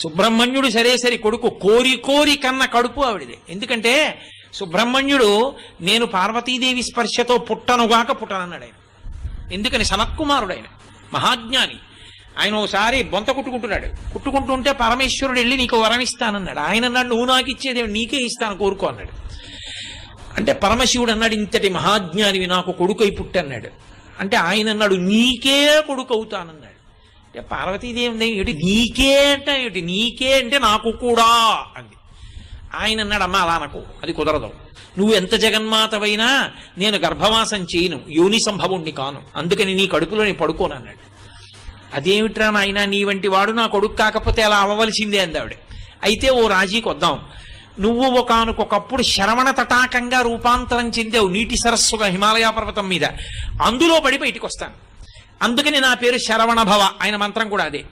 సుబ్రహ్మణ్యుడు సరే సరి కొడుకు, కోరి కోరి కన్న కడుపు ఆవిడిదే. ఎందుకంటే సుబ్రహ్మణ్యుడు నేను పార్వతీదేవి స్పర్శతో పుట్టనుగాక పుట్టనన్నాడు ఆయన. ఎందుకని? సనత్కుమారుడు ఆయన, మహాజ్ఞాని. ఆయన ఓసారి బొంత కుట్టుకుంటుంటే పరమేశ్వరుడు వెళ్ళి నీకు వరం ఇస్తానన్నాడు. ఆయన అన్నాడు, నువ్వు నాకు ఇచ్చేది నీకే ఇస్తాను, కోరుకో అన్నాడు. అంటే పరమశివుడు అన్నాడు, ఇంతటి మహాజ్ఞానివి నాకు కొడుకై పుట్టన్నాడు. అంటే ఆయన అన్నాడు, నీకే కొడుకు అవుతానన్నాడు. అంటే పార్వతీదేవి ఏమిటి నీకే అంటే ఏమిటి, నీకే అంటే నాకు కూడా అంది. ఆయన అన్నాడు, అమ్మ అలా నాకు అది కుదరదు, నువ్వు ఎంత జగన్మాతవైనా నేను గర్భవాసం చేయను, యోని సంభవుణ్ణి కాను, అందుకని నీ కడుపులో నేను పడుకోను అన్నాడు. అదేమిట్రా నాయన, నీ వంటి వాడు నా కొడుకు కాకపోతే అలా అవ్వవలసిందే అందావిడ. అయితే ఓ రాజీకి వద్దాం, నువ్వు ఒకనకొకప్పుడు శరవణ తటాకంగా రూపాంతరం చెందావు నీటి సరస్సుగా హిమాలయ పర్వతం మీద, అందులో పడి బయటికి వస్తాను, అందుకని నా పేరు శరవణ భవ. ఆయన మంత్రం కూడా అదే.